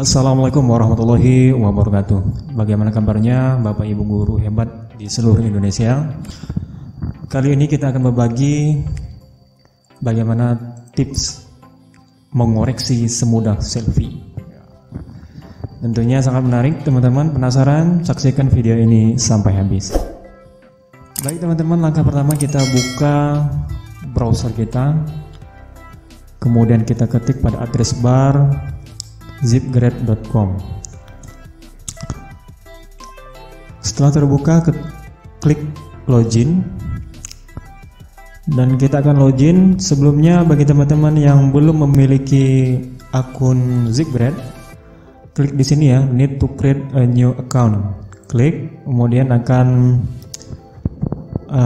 Assalamualaikum warahmatullahi wabarakatuh. Bagaimana kabarnya Bapak Ibu guru hebat di seluruh Indonesia? Kali ini kita akan berbagi bagaimana tips mengoreksi semudah selfie. Tentunya sangat menarik, teman-teman. Penasaran? Saksikan video ini sampai habis. Baik teman-teman, langkah pertama kita buka browser kita. Kemudian kita ketik pada address bar zipgrade.com. Setelah terbuka, klik login dan kita akan login. Sebelumnya bagi teman-teman yang belum memiliki akun Zipgrade, klik di sini ya, need to create a new account. Klik, kemudian akan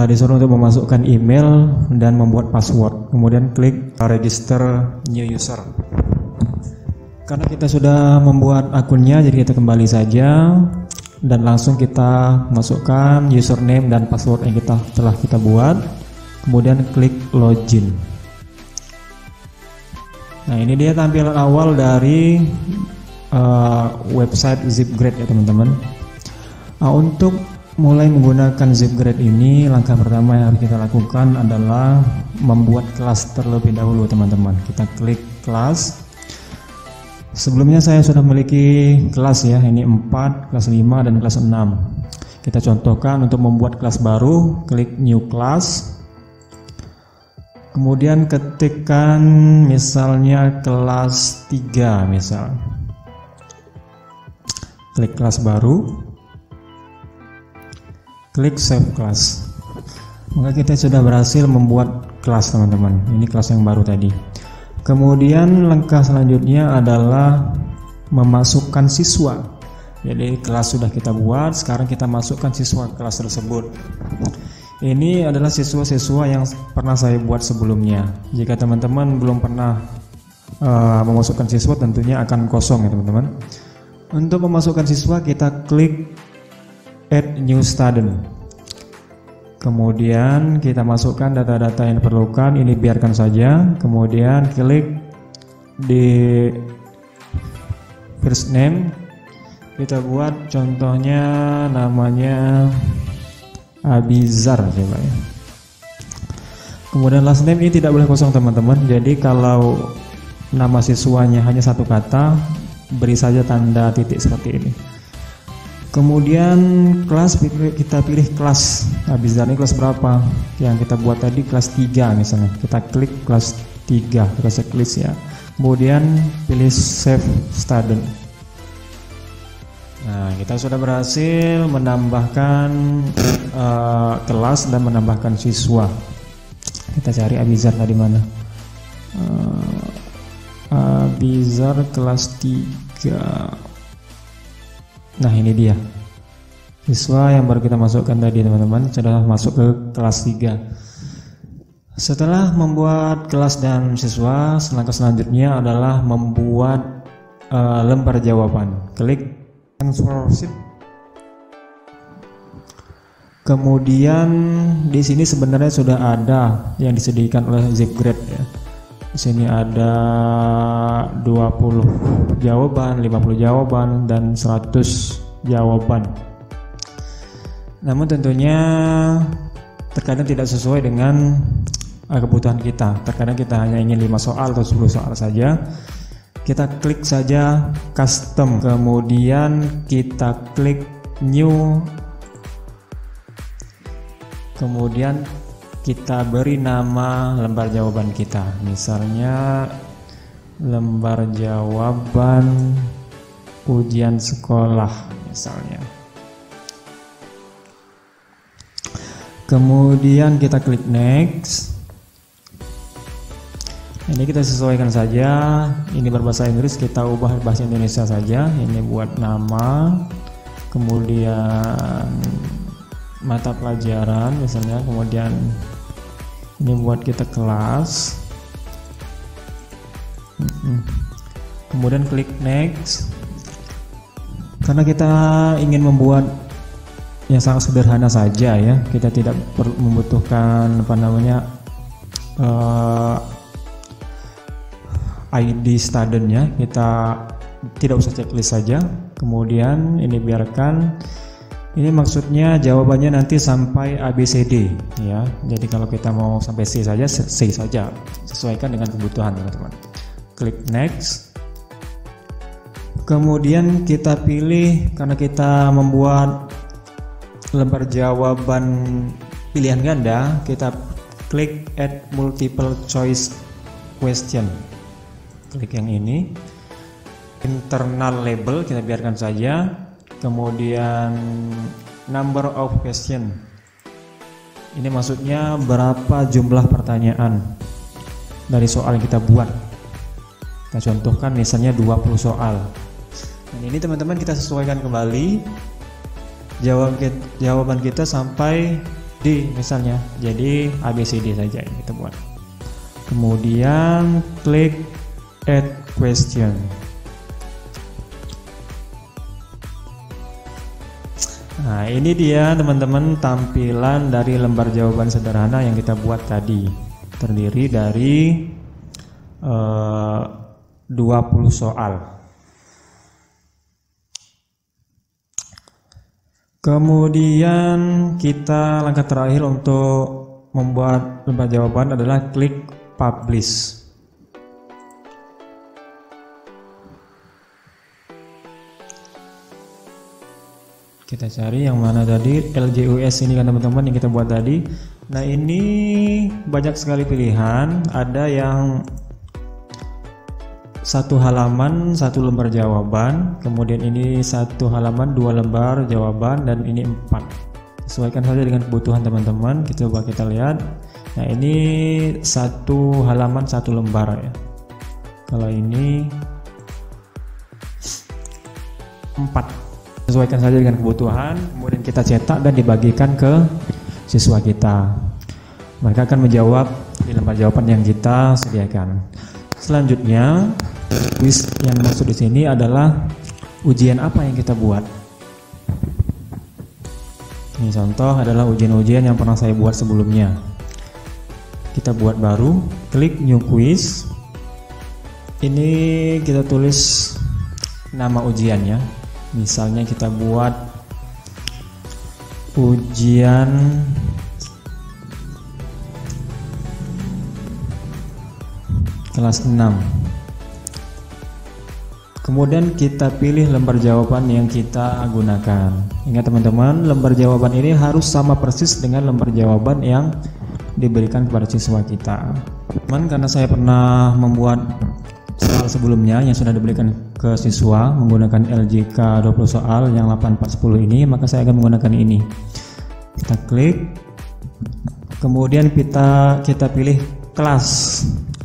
disuruh untuk memasukkan email dan membuat password. Kemudian klik register new user. Karena kita sudah membuat akunnya, jadi kita kembali saja dan langsung kita masukkan username dan password yang telah kita buat. Kemudian klik login. Nah, ini dia tampilan awal dari website Zipgrade ya teman-teman. Nah, untuk mulai menggunakan Zipgrade ini, langkah pertama yang harus kita lakukan adalah membuat kelas terlebih dahulu teman-teman. Kita klik kelas. Sebelumnya saya sudah memiliki kelas ya, ini 4, kelas 5 dan kelas 6. Kita contohkan untuk membuat kelas baru, klik new class. Kemudian ketikkan misalnya kelas 3 misal. Klik kelas baru. Klik save class. Maka kita sudah berhasil membuat kelas teman-teman. Ini kelas yang baru tadi. Kemudian langkah selanjutnya adalah memasukkan siswa. Jadi kelas sudah kita buat, sekarang kita masukkan siswa ke kelas tersebut. Ini adalah siswa-siswa yang pernah saya buat sebelumnya. Jika teman-teman belum pernah memasukkan siswa, tentunya akan kosong ya teman-teman. Untuk memasukkan siswa, kita klik add new student. Kemudian kita masukkan data-data yang diperlukan, ini biarkan saja. Kemudian klik di first name, kita buat contohnya namanya Abizar coba ya. Kemudian last name ini tidak boleh kosong teman-teman. Jadi kalau nama siswanya hanya satu kata, beri saja tanda titik seperti ini. Kemudian kelas, kita pilih kelas Abizar ini kelas berapa yang kita buat tadi, kelas 3 misalnya. Kita klik kelas 3, kita checklist ya. Kemudian pilih save student. Nah, kita sudah berhasil menambahkan kelas dan menambahkan siswa. Kita cari Abizar tadi mana? Abizar kelas 3. Nah, ini dia siswa yang baru kita masukkan tadi teman-teman, sudah masuk ke kelas 3. Setelah membuat kelas dan siswa, langkah selanjutnya adalah membuat lembar jawaban. Klik transfer sheet. Kemudian di sini sebenarnya sudah ada yang disediakan oleh Zipgrade ya. Di sini ada 20 jawaban, 50 jawaban, dan 100 jawaban. Namun tentunya terkadang tidak sesuai dengan kebutuhan kita. Terkadang kita hanya ingin 5 soal atau 10 soal saja. Kita klik saja custom, kemudian kita klik new. Kemudian kita beri nama lembar jawaban kita, misalnya lembar jawaban ujian sekolah misalnya. Kemudian kita klik next. Ini kita sesuaikan saja, ini berbahasa Inggris, kita ubah bahasa Indonesia saja. Ini buat nama, kemudian mata pelajaran misalnya, kemudian ini buat kita kelas. Kemudian klik next. Karena kita ingin membuat yang sangat sederhana saja ya, kita tidak perlu membutuhkan ID studentnya. Kita tidak usah checklist saja. Kemudian ini biarkan. Ini maksudnya jawabannya nanti sampai ABCD ya. Jadi kalau kita mau sampai C saja, C saja. Sesuaikan dengan kebutuhan teman-teman. Klik next. Kemudian kita pilih, karena kita membuat lembar jawaban pilihan ganda, kita klik add multiple choice question. Klik yang ini. Internal label kita biarkan saja. Kemudian number of question, ini maksudnya berapa jumlah pertanyaan dari soal yang kita buat. Kita contohkan misalnya 20 soal. Dan ini teman-teman kita sesuaikan kembali jawaban kita sampai D misalnya, jadi ABCD saja yang kita buat. Kemudian klik add question. Nah, ini dia teman-teman tampilan dari lembar jawaban sederhana yang kita buat tadi. Terdiri dari 20 soal. Kemudian kita langkah terakhir untuk membuat lembar jawaban adalah klik publish. Kita cari yang mana tadi, LJUS ini kan teman-teman yang kita buat tadi. Nah, ini banyak sekali pilihan. Ada yang satu halaman, satu lembar jawaban. Kemudian ini satu halaman, dua lembar jawaban, dan ini 4. Sesuaikan saja dengan kebutuhan teman-teman. Coba kita lihat. Nah, ini satu halaman, satu lembar ya. Kalau ini 4. Sesuaikan saja dengan kebutuhan, kemudian kita cetak dan dibagikan ke siswa kita. Mereka akan menjawab di lembar jawaban yang kita sediakan. Selanjutnya, quiz yang dimaksud di sini adalah ujian apa yang kita buat. Ini contoh adalah ujian-ujian yang pernah saya buat sebelumnya. Kita buat baru, klik new quiz. Ini kita tulis nama ujiannya. Misalnya kita buat ujian kelas 6. Kemudian kita pilih lembar jawaban yang kita gunakan. Ingat teman-teman, lembar jawaban ini harus sama persis dengan lembar jawaban yang diberikan kepada siswa kita. Teman, karena saya pernah membuat soal sebelumnya yang sudah diberikan ke siswa menggunakan LJK 20 soal yang 8410 ini, maka saya akan menggunakan ini. Kita klik, kemudian kita pilih kelas.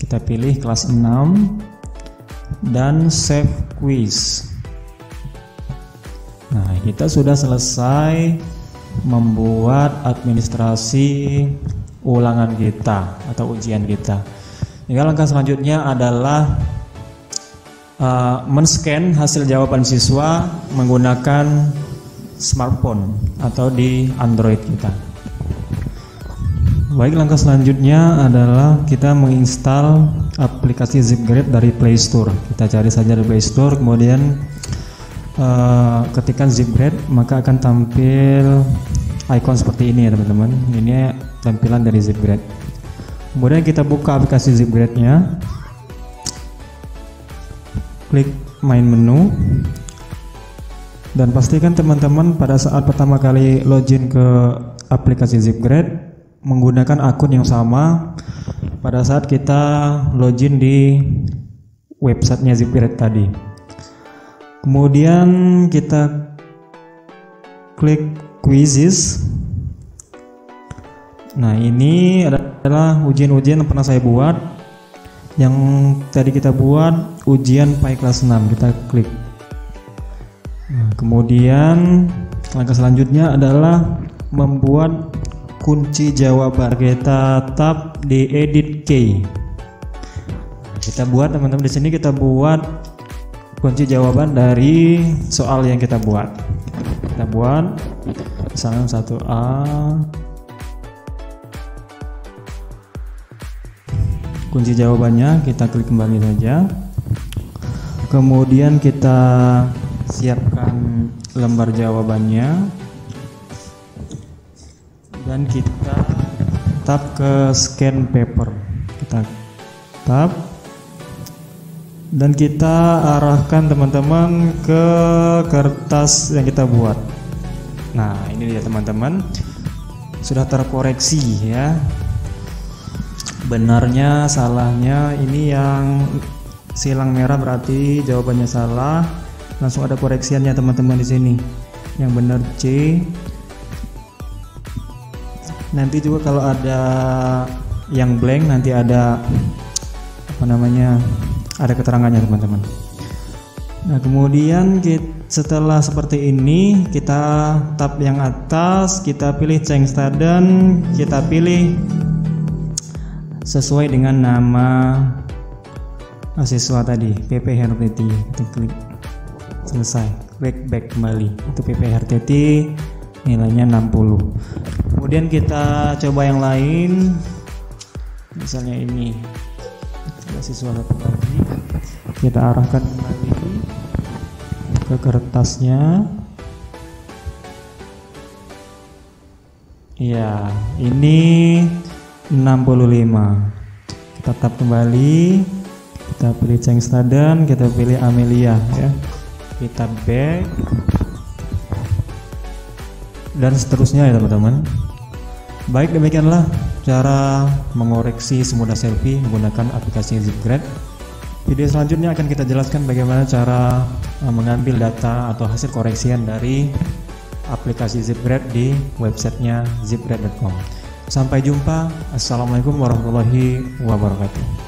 Kita pilih kelas 6 dan save quiz. Nah, kita sudah selesai membuat administrasi ulangan kita atau ujian kita. Tinggal langkah selanjutnya adalah men-scan hasil jawaban siswa menggunakan smartphone atau di Android kita. Baik, langkah selanjutnya adalah kita menginstal aplikasi ZipGrade dari Play Store. Kita cari saja di Play Store, kemudian ketikkan ZipGrade, maka akan tampil icon seperti ini ya teman-teman. Ini tampilan dari ZipGrade. Kemudian kita buka aplikasi ZipGrade-nya. Klik main menu, dan pastikan teman-teman pada saat pertama kali login ke aplikasi ZipGrade menggunakan akun yang sama pada saat kita login di websitenya ZipGrade tadi. Kemudian kita klik quizzes. Nah, ini adalah ujian-ujian yang pernah saya buat. Yang tadi kita buat ujian PAI kelas 6, kita klik. Nah, kemudian langkah selanjutnya adalah membuat kunci jawaban. Kita tap di edit key. Kita buat teman-teman, di sini kita buat kunci jawaban dari soal yang kita buat. Kita buat misalnya 1A. Kunci jawabannya kita klik kembali saja. Kemudian kita siapkan lembar jawabannya dan kita tap ke scan paper. Kita tap dan kita arahkan teman-teman ke kertas yang kita buat. Nah, ini dia teman-teman, sudah terkoreksi ya. Benarnya, salahnya, ini yang silang merah berarti jawabannya salah. Langsung ada koreksiannya teman-teman di sini. Yang benar C. Nanti juga kalau ada yang blank nanti ada apa namanya? Ada keterangannya teman-teman. Nah, kemudian setelah seperti ini kita tap yang atas, kita pilih change student, kita pilih sesuai dengan nama siswa tadi, PP Herteti. Kita klik selesai, klik back kembali. Itu PP Herteti, nilainya 60. Kemudian kita coba yang lain, misalnya ini siswa satu lagi, kita arahkan kembali ke kertasnya. Ya, ini 65. Kita tap kembali, kita pilih change student, kita pilih Amelia ya. Kita back dan seterusnya ya teman-teman. Baik, demikianlah cara mengoreksi semudah selfie menggunakan aplikasi Zipgrade. Video selanjutnya akan kita jelaskan bagaimana cara mengambil data atau hasil koreksian dari aplikasi Zipgrade di websitenya zipgrade.com. Sampai jumpa. Assalamualaikum warahmatullahi wabarakatuh.